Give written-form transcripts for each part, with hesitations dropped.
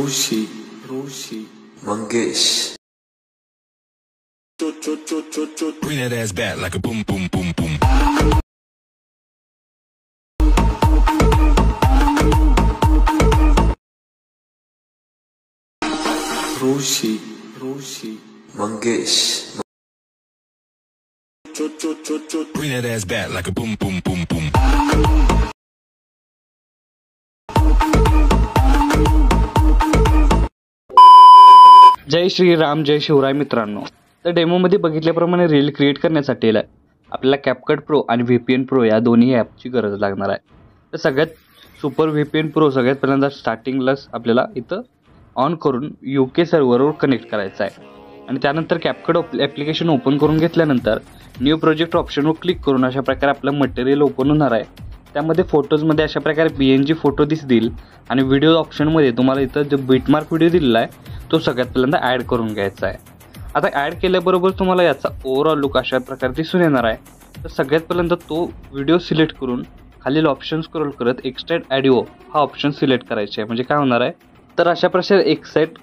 Roshi, Mangesh. Bring that ass back like a boom, boom, boom, boom. Roshi, Mangesh. Bring that ass back like a boom, boom, boom, boom. जय श्रीराम, जय शिवराय मित्रांनो. तर डेमोमध्ये बघितल्याप्रमाणे reel create करण्यासाठी आपल्याला CapCut Pro आणि VPN Pro या दोन्ही ॲपची गरज लागणार आहे. तर सगळ्यात सुपर VPN Pro सगळ्यात पहिल्यांदा स्टार्टिंगलाच आपल्याला इथं ऑन करून UK सर्व्हरवर कनेक्ट करायचं आहे आणि त्यानंतर CapCut ॲप्लिकेशन ओपन करून घेतल्यानंतर न्यू प्रोजेक्ट ऑप्शनवर क्लिक करून अशा प्रकारे आपलं मटेरियल ओपन होणार आहे. त्यामध्ये फोटोजमध्ये अशा प्रकारे PNG फोटो दिसतील आणि व्हिडिओ ऑप्शनमध्ये तुम्हाला इथं जो बीटमार्क व्हिडिओ दिलेला आहे तो सगळ्यात पहिल्यांदा ॲड करून घ्यायचा आहे. आता ॲड केल्याबरोबर तुम्हाला याचा ओव्हरऑल लुक अशा प्रकारे दिसून येणार आहे. तर सगळ्यात पहिल्यांदा तो व्हिडिओ सिलेक्ट करून खालील ऑप्शन स्क्रॉल करत एक्सट्रॅक्ट ऑडिओ हा ऑप्शन सिलेक्ट करायचा आहे. म्हणजे काय होणार आहे तर अशा प्रकारे एक्सट्रॅक्ट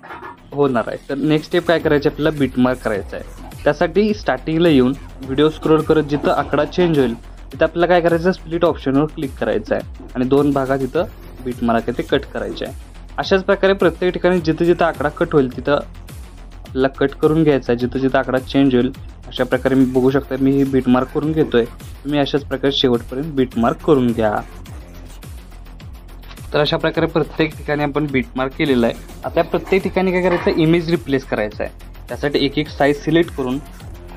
होणार आहे. तर नेक्स्ट स्टेप काय करायचं आपल्याला बीटमार्क करायचं आहे. त्यासाठी स्टार्टिंगला येऊन व्हिडिओ स्क्रॉल करत जिथं आकडा चेंज होईल तिथं आपल्याला काय करायचं स्प्लिट ऑप्शनवर क्लिक करायचं आहे आणि दोन भागात तिथं बीटमार्क आहे ते कट करायचे आहे. अशाच प्रकारे प्रत्येक ठिकाणी जिथं जिथं आकडा कट होईल तिथं आपल्याला कट करून घ्यायचा आहे. जिथं जिथं आकडा चेंज होईल अशा प्रकारे मी बघू शकता मी ही बीटमार्क करून घेतोय. तुम्ही अशाच प्रकारे शेवटपर्यंत बीटमार्क करून घ्या. तर अशा प्रकारे प्रत्येक ठिकाणी आपण बीटमार्क केलेलं आहे. आता प्रत्येक ठिकाणी काय करायचं इमेज रिप्लेस करायचं आहे. त्यासाठी एक एक साईज सिलेक्ट करून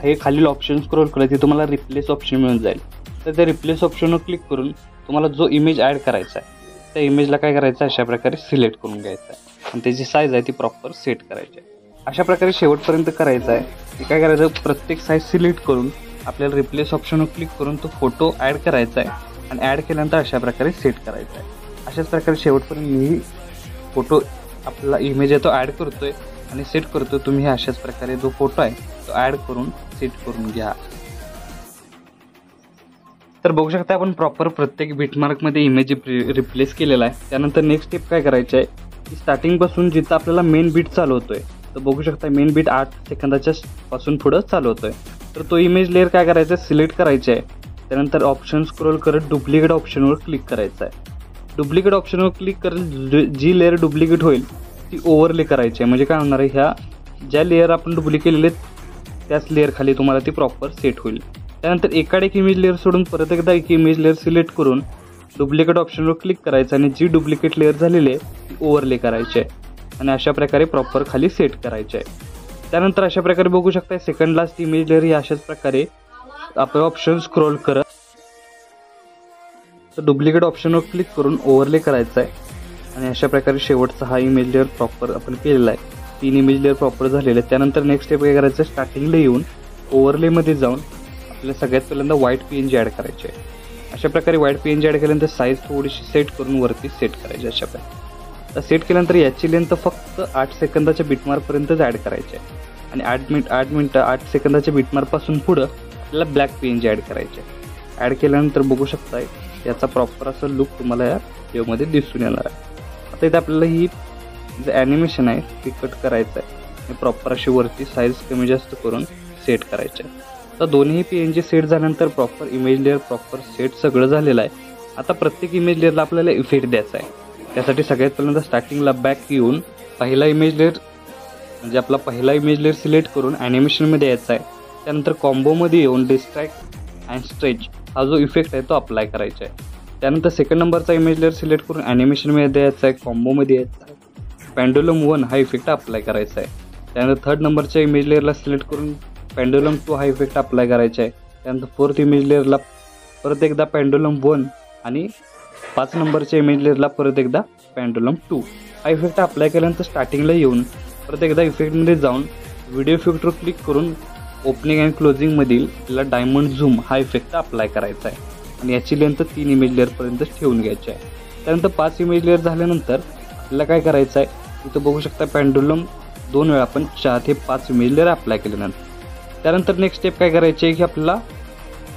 हे खालील ऑप्शन स्क्रॉल करायचे तुम्हाला रिप्लेस ऑप्शन मिळून जाईल. तर त्या रिप्लेस ऑप्शनवर क्लिक करून तुम्हाला जो इमेज ॲड करायचा आहे त्या इमेजला काय करायचं अशा प्रकारे सिलेक्ट करून घ्यायचं आहे आणि त्याची साईज आहे ती प्रॉपर सेट करायची आहे. अशा प्रकारे शेवटपर्यंत करायचं आहे. ते काय करायचं प्रत्येक साईज सिलेक्ट करून आपल्याला रिप्लेस ऑप्शनवर क्लिक करून तो फोटो ॲड करायचा आहे आणि ॲड केल्यानंतर अशा प्रकारे सेट करायचा आहे. अशाच प्रकारे शेवटपर्यंत मी फोटो आपला इमेज आहे तो ॲड करतोय आणि सेट करतो. तुम्ही अशाच प्रकारे जो फोटो आहे तो ॲड करून सेट करून घ्या. तर बघू शकता आपण प्रॉपर प्रत्येक बीटमार्कमध्ये इमेज रिप्लेस केलेला आहे. त्यानंतर नेक्स्ट स्टेप काय करायचं आहे की स्टार्टिंगपासून जिथं आपल्याला मेन बीट चालू होतोय तर बघू शकता मेन बीट 8 सेकंदाच्या पासून पुढं चालू होतोय. तर तो इमेज लेअर काय करायचं सिलेक्ट करायचं आहे. त्यानंतर ऑप्शन स्क्रोल करत डुप्लिकेट ऑप्शनवर क्लिक करायचं आहे. डुप्लिकेट ऑप्शनवर क्लिक करत जी लेअर डुप्लिकेट होईल ती ओव्हरले करायची आहे. म्हणजे काय होणार आहे ह्या ज्या लेअर आपण डुप्लिकेट केलेले त्याच लेअर खाली तुम्हाला ती प्रॉपर सेट होईल. त्यानंतर एकाड एक इमेज लेअर सोडून परत एकदा एक इमेज लेअर सिलेक्ट करून डुप्लिकेट ऑप्शनवर क्लिक करायचं आणि जी डुप्लिकेट लेअर झालेली आहे ती ओव्हरले करायची आहे आणि अशा प्रकारे प्रॉपर खाली सेट करायचे आहे. त्यानंतर अशा प्रकारे बघू शकता सेकंड लास्ट इमेज लेअर ही अशाच प्रकारे आपण ऑप्शन स्क्रोल करत तर डुप्लिकेट ऑप्शनवर क्लिक करून ओव्हरले करायचं आहे आणि अशा प्रकारे शेवटचा हा इमेज लेअर प्रॉपर आपण केलेला आहे. 3 इमेज लेअर प्रॉपर झालेले आहेत. त्यानंतर नेक्स्ट स्टेप काय करायचं स्टार्टिंगला येऊन ओव्हरलेमध्ये जाऊन आपल्याला सगळ्यात पहिल्यांदा व्हाईट PNG ॲड करायचे आहे. अशा प्रकारे व्हाईट PNG ॲड केल्यानंतर साईज थोडीशी सेट करून वरती सेट करायची. अशा प्रकारे तर सेट केल्यानंतर याची लेंथ फक्त 8 सेकंदाच्या बीटमार्कपर्यंतच ॲड करायची आहे आणि 8 मिनटं 8 सेकंदाच्या बीटमार्कपासून पुढं आपल्याला ब्लॅक PNG ॲड करायचे आहे. ॲड केल्यानंतर बघू शकता याचा प्रॉपर असं लुक तुम्हाला या व्हिडिओमध्ये दिसून येणार आहे. आता इथे आपल्याला ही जे ॲनिमेशन आहे ती कट करायचं आहे आणि प्रॉपर अशी वरती साईज कमी जास्त करून सेट करायचे आहे. तर दोन्ही PNG सेट झाल्यानंतर proper image layer proper set सगळं झालेलं आहे. आता प्रत्येक इमेज लेअरला आपल्याला इफेक्ट द्यायचा आहे. त्यासाठी सगळ्यात पहिल्यांदा स्टार्टिंगला बॅक येऊन पहिला इमेज लेअर म्हणजे आपला पहिला इमेज लेअर सिलेक्ट करून ॲनिमेशनमध्ये यायचा आहे. त्यानंतर कॉम्बोमध्ये येऊन डिस्ट्रॅक्ट अँड स्ट्रेच हा जो इफेक्ट आहे तो अप्लाय करायचा आहे. त्यानंतर सेकंड नंबरचा इमेज लेअर सिलेक्ट करून ॲनिमेशनमध्ये यायचा आहे. कॉम्बोमध्ये यायचा आहे. पेंडुलम 1 हा इफेक्ट अप्लाय करायचा आहे. त्यानंतर थर्ड नंबरच्या इमेज लेअरला सिलेक्ट करून पेंडुलम 2 हा इफेक्ट अप्लाय करायचा आहे. त्यानंतर फोर्थ इमेज लेअरला परत एकदा पेंडुलम 1 आणि 5 नंबरच्या इमेज लेअरला परत एकदा पेंडुलम 2 हा इफेक्ट अप्लाय केल्यानंतर स्टार्टिंगला येऊन परत एकदा इफेक्टमध्ये जाऊन व्हिडिओ इफेक्टवर क्लिक करून ओपनिंग अँड क्लोजिंगमधील आपल्याला डायमंड झूम हा इफेक्ट अप्लाय करायचा आहे आणि याची लेंथ 3 इमेज लेअरपर्यंत ठेवून घ्यायची आहे. त्यानंतर 5 इमेज लेअर झाल्यानंतर आपल्याला काय करायचं आहे इथं बघू शकता पेंडुलम 2 वेळा आपण 4 ते 5 इमेज लेअर अप्लाय केल्यानंतर त्यानंतर नेक्स्ट स्टेप काय करायची आहे की आपला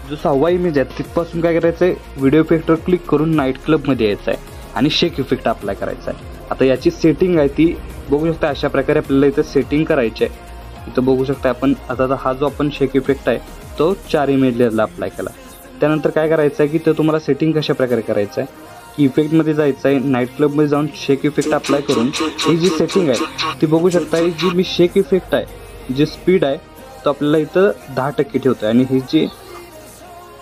जो 6वा इमेज आहे तिथपासून काय करायचं आहे व्हिडिओ इफेक्टवर क्लिक करून नाईट क्लबमध्ये यायचं आहे आणि शेक इफेक्ट अप्लाय करायचा आहे. आता याची सेटिंग आहे ती बघू शकता अशा प्रकारे आपल्याला इथं सेटिंग करायची आहे। इथं बघू शकता आपण आता हा जो आपण शेक इफेक्ट आहे तो 4 इमेज लेअरला अप्लाय केला। त्यानंतर काय करायचं आहे की ते तुम्हाला सेटिंग कशा प्रकारे करायचं आहे की इफेक्टमध्ये जायचं आहे, नाईट क्लबमध्ये जाऊन शेक इफेक्ट अप्लाय करून ही जी सेटिंग आहे ती बघू शकता, ही जी मी शेक इफेक्ट आहे जी स्पीड आहे तो आपल्याला इथं 10% ठेवतो आहे, आणि ही जी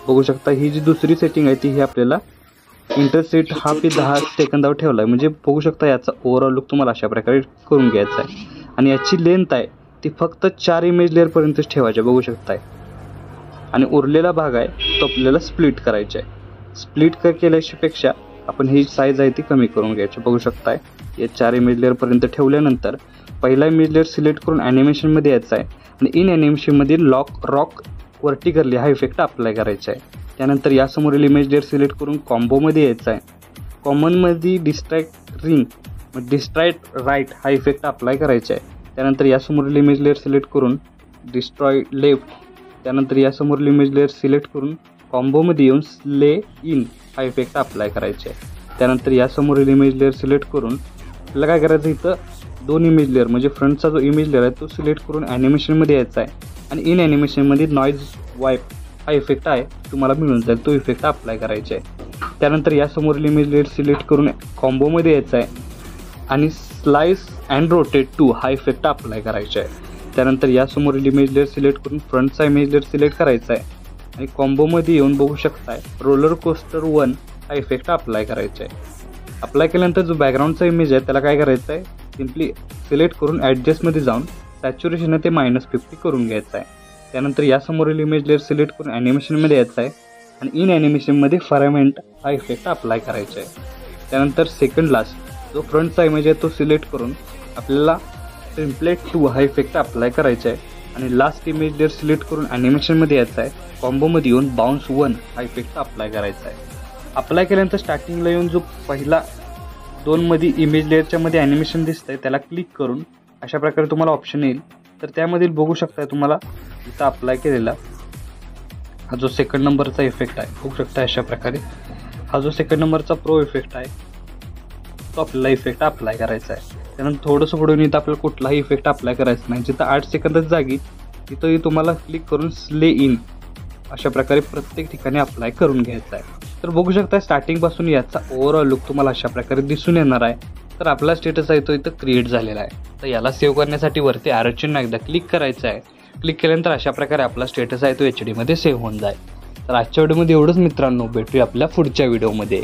बघू शकता ही जी दुसरी सेटिंग आहे ती ही आपल्याला इंटरसेट हा पी 10 सेकंदावर ठेवला आहे। म्हणजे बघू शकता याचा ओव्हरऑल लुक तुम्हाला अशा प्रकारे करून घ्यायचा आहे, आणि याची लेंथ आहे ती फक्त 4 इमेज लेअरपर्यंतच ठेवायची बघू शकताय, आणि उरलेला भाग आहे तो आपल्याला स्प्लिट करायचा आहे। स्प्लिट केल्यापेक्षा आपण ही साईज आहे ती कमी करून घ्यायची बघू शकताय। या 4 इमेज लेअरपर्यंत ठेवल्यानंतर पहिला इमेज लेअर सिलेक्ट करून ॲनिमेशनमध्ये यायचं आहे, आणि इन ॲनिमेशनमध्ये रॉक वर्टिकली हा इफेक्ट अप्लाय करायचा आहे। त्यानंतर यासमोरील इमेज लेअर सिलेक्ट करून कॉम्बोमध्ये यायचं आहे, कॉमनमध्ये डिस्ट्रॅक्ट राईट हा इफेक्ट अप्लाय करायचा आहे। त्यानंतर यासमोरील इमेज लेअर सिलेक्ट करून डिस्ट्रॉय लेफ्ट, त्यानंतर यासमोरील इमेज लेअर सिलेक्ट करून कॉम्बोमध्ये येऊन स्ले इन हा इफेक्ट अप्लाय करायचा आहे। त्यानंतर यासमोरील इमेज लेअर सिलेक्ट करून आपल्याला काय करायचं इथं 2 इमेज लेअर म्हणजे फ्रंटचा जो इमेज लेअर आहे तो सिलेक्ट करून ॲनिमेशनमध्ये यायचा आहे, आणि इन ॲनिमेशनमध्ये नॉईज वाईप हा इफेक्ट आहे तुम्हाला मिळून जाईल तो इफेक्ट अप्लाय करायचा आहे। त्यानंतर यासमोरील इमेज लेअर सिलेक्ट करून कॉम्बोमध्ये यायचं आहे, आणि स्लाइस अँड रोटेट टू हा इफेक्ट अप्लाय करायचा आहे। त्यानंतर यासमोरील इमेज लेअर सिलेक्ट करून फ्रंटचा इमेज लेअर सिलेक्ट करायचा आहे, आणि कॉम्बोमध्ये येऊन बघू शकताय रोलर कोस्टर 1 हा इफेक्ट अप्लाय करायचा आहे। अप्लाय केल्यानंतर जो बॅकग्राऊंडचा इमेज आहे त्याला काय करायचं आहे सिम्पली सिलेक्ट करून ॲडजस्टमध्ये जाऊन सॅच्युरेशन ते -50 करून घ्यायचं आहे। त्यानंतर यासमोरील इमेज लेअर सिलेक्ट करून ॲनिमेशनमध्ये यायचं आहे, आणि इन ॲनिमेशनमध्ये फरामेंट हा इफेक्ट अप्लाय करायचा आहे। त्यानंतर सेकंड लास्ट जो फ्रंटचा इमेज आहे तो सिलेक्ट करून आपल्याला टेम्पलेट 2 हा इफेक्ट अप्लाय करायचा आहे, आणि लास्ट इमेज लेअर सिलेक्ट करून ॲनिमेशनमध्ये यायचं आहे, कॉम्बोमध्ये येऊन बाउन्स 1 हा इफेक्ट अप्लाय करायचा आहे। अप्लाय केल्यानंतर स्टार्टिंगला येऊन जो पहिला 2 मध्ये इमेज लेअरच्यामध्ये ॲनिमेशन दिसतंय त्याला क्लिक करून अशा प्रकारे तुम्हाला ऑप्शन येईल, तर त्यामधील बघू शकताय तुम्हाला इथं अप्लाय केलेला हा जो सेकंड नंबरचा इफेक्ट आहे बघू शकता अशा प्रकारे हा जो सेकंड नंबरचा प्रो इफेक्ट आहे तो आपल्याला इफेक्ट अप्लाय करायचा आहे। त्यानंतर थोडंसं पुढून इथं आपल्याला कुठलाही इफेक्ट अप्लाय करायचा नाही, जिथं 8 सेकंदाच्या जागी तिथंही तुम्हाला क्लिक करून स्ले इन अशा प्रकारे प्रत्येक ठिकाणी अप्लाय करून घ्यायचा आहे। तर बघू शकता स्टार्टिंगपासून याचा ओव्हरऑल लुक तुम्हाला अशा प्रकारे दिसून येणार आहे। तर आपला स्टेटस आहे तो इथं क्रिएट झालेला आहे। तर याला सेव्ह करण्यासाठी वरती ॲरो चिन्ह एकदा क्लिक करायचं आहे, क्लिक केल्यानंतर अशा प्रकारे आपला स्टेटस आहे तो HD मध्ये सेव्ह होऊन जाईल। तर आजच्या व्हिडिओमध्ये एवढंच मित्रांनो, भेटूया आपल्या पुढच्या व्हिडिओमध्ये।